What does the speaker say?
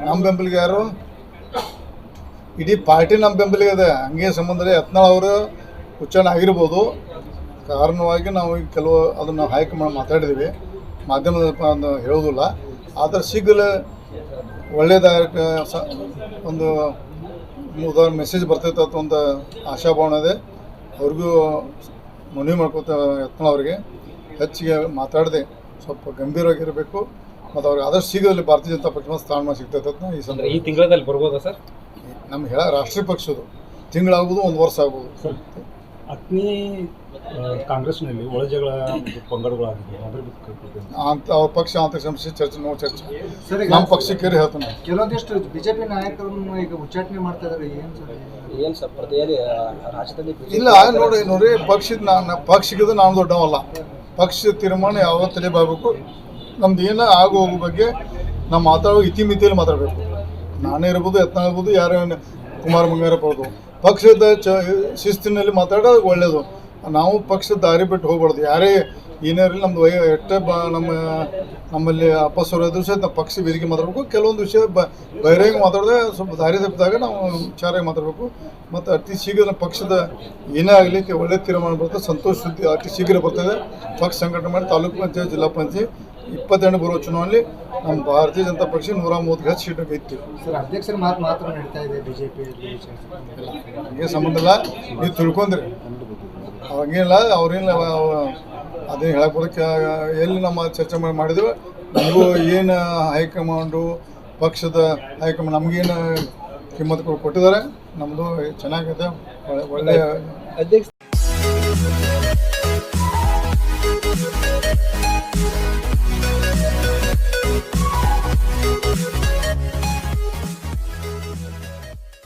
ನಮ್ಮ ಬೆಂಬಲಿಗೆ ಯಾರು ಇಡೀ ಪಾರ್ಟಿ ನಮ್ಮ ಬೆಂಬಲಿಗೆ ಇದೆ. ಹಂಗೆ ಸಂಬಂಧ ಯತ್ನಾಳ್ ಅವರು ಉಚ್ಚಾರಣೆ ಆಗಿರ್ಬೋದು. ಕಾರಣವಾಗಿ ನಾವು ಈಗ ಕೆಲವು ಅದನ್ನು ಹೈಕಮಾಂಡ್ ಮಾತಾಡಿದ್ದೀವಿ, ಮಾಧ್ಯಮದ ಹೇಳೋದಿಲ್ಲ. ಆದರೆ ಶೀಘ್ರ ಒಳ್ಳೆಯದಾಯಕ ಒಂದು ಉದಾಹರಣೆ ಮೆಸೇಜ್ ಬರ್ತೈತೆ ಅಂತ ಒಂದು ಆಶಾಭಾವನೆ ಇದೆ. ಅವ್ರಿಗೂ ಮನವಿ ಮಾಡ್ಕೋತ ಯತ್ನಾಳ್ ಅವರಿಗೆ ಹೆಚ್ಚಿಗೆ ಮಾತಾಡದೆ ಸ್ವಲ್ಪ ಗಂಭೀರವಾಗಿರಬೇಕು ಮತ್ತು ಅವ್ರಿಗೆ ಆದಷ್ಟು ಶೀಘ್ರದಲ್ಲಿ ಭಾರತೀಯ ಜನತಾ ಪಕ್ಷ ಸ್ಥಾನಮಾನ ಸಿಗ್ತೈತೆ ಅಂತ ಈ ಸಂದರ್ಭ. ಈ ತಿಂಗಳಲ್ಲಿ ಬರ್ಬೋದಾ ಸರ್? ನಮ್ಗೆ ರಾಷ್ಟ್ರೀಯ ಪಕ್ಷದು ತಿಂಗಳಾಗ್ಬೋದು, 1 ವರ್ಷ ಆಗ್ಬೋದು. ಅಗ್ನಿ ಕಾಂಗ್ರೆಸ್ನಲ್ಲಿ ಒಳಜಗಳ ಪಂಗಡಗಳಾಗಿವೆ, ಅಂತ ಅವ್ರ ಪಕ್ಷ ಆಂತರಿಕ ಸಮಸ್ಯೆ ಚರ್ಚೆ ನಮ್ಮ ಪಕ್ಷಕ್ಕೆ ಹೇಳ್ತಾನೆ. ಕೆಲವೊಂದಿಷ್ಟು ಬಿಜೆಪಿ ನಾಯಕರನ್ನು ಈಗ ಉಚ್ಚಾಟನೆ ಮಾಡ್ತಾ ಇದ್ದಾರೆ. ಏನು ಸರ್ ರಾಜ್ಯದಲ್ಲಿ ಇಲ್ಲ ನೋಡಿ ಪಕ್ಷಕ್ಕೆ ನಾನು ದೊಡ್ಡವಲ್ಲ. ಪಕ್ಷ ತೀರ್ಮಾನ ಯಾವ ತಲೆಬಾಗಬೇಕು, ನಮ್ದು ಏನೋ ಆಗೋ ಹೋಗೋ ಬಗ್ಗೆ ನಾವು ಮಾತಾಡೋ ಇತಿಮಿತಿಯಲ್ಲಿ ಮಾತಾಡಬೇಕು. ನಾನೇ ಇರ್ಬೋದು, ಯತ್ನಾಳ್ ಇರ್ಬೋದು, ಯಾರೇ ಕುಮಾರ ಮಂಗಾರಪ್ಪ ಇರ್ಬೋದು. ಪಕ್ಷದ ಶಿಸ್ತಿನಲ್ಲಿ ಮಾತಾಡೋದು ಒಳ್ಳೆಯದು. ನಾವು ಪಕ್ಷದ ದಾರಿ ಬಿಟ್ಟು ಹೋಗ್ಬಾರ್ದು. ಯಾರೇ ಏನೇ ಇರಲಿ, ನಮ್ಮದು ಎಷ್ಟೇ ನಮ್ಮಲ್ಲಿ ಅಪಸ್ವರ ಇದ್ರೂ ಸಹಿತ ನಾವು ಪಕ್ಷ ವೇದಿಕೆ ಮಾತಾಡಬೇಕು. ಕೆಲವೊಂದು ವಿಷಯ ಬಹಿರಂಗ ಮಾತಾಡಿದ್ರೆ ಸ್ವಲ್ಪ ದಾರಿ ತಪ್ಪಿದಾಗ ನಾವು ವಿಚಾರ ಮಾತಾಡಬೇಕು. ಮತ್ತು ಅತಿ ಶೀಘ್ರ ಪಕ್ಷದ ಏನೇ ಆಗಲಿ ಒಳ್ಳೆ ತೀರ್ಮಾನ ಬರ್ತದೆ, ಸಂತೋಷ ಸುದ್ದಿ ಅತಿ ಶೀಘ್ರ ಬರ್ತದೆ. ಪಕ್ಷ ಸಂಘಟನೆ ಮಾಡಿ ತಾಲೂಕು ಪಂಚಾಯತ್, ಜಿಲ್ಲಾ ಪಂಚಾಯತ್ 22 ಬರುವ ಚುನಾವಣೆಯಲ್ಲಿ ನಮ್ಮ ಭಾರತೀಯ ಜನತಾ ಪಕ್ಷ 130 ಸೀಟು ಗೆದ್ದು. ಸರ್, ಅಧ್ಯಕ್ಷರ ಮಾತ್ರ ನಡೀತಾ ಇದೆ ಬಿಜೆಪಿ. ಹಂಗೆ ಸಂಬಂಧ ಇಲ್ಲ, ನೀವು ತಿಳ್ಕೊಂಡ್ರಿ. ಹಂಗೇನಿಲ್ಲ, ಅವ್ರೇನಿಲ್ಲ ಅದೇನು ಹೇಳಕ್ಕೆ ಬರೋಕ್ಕೆ ಎಲ್ಲಿ ನಮ್ಮ ಚರ್ಚೆ ಮಾಡಿದ್ರು. ನಮಗೂ ಏನು ಹೈಕಮಾಂಡು ಪಕ್ಷದ ಹೈಕಮಾಂಡ್ ನಮಗೇನು ಕಿಮ್ಮತ್ತು ಕೊಟ್ಟಿದ್ದಾರೆ. ನಮ್ಮದು ಚೆನ್ನಾಗಿದೆ, ಒಳ್ಳೆಯ ಅಧ್ಯಕ್ಷ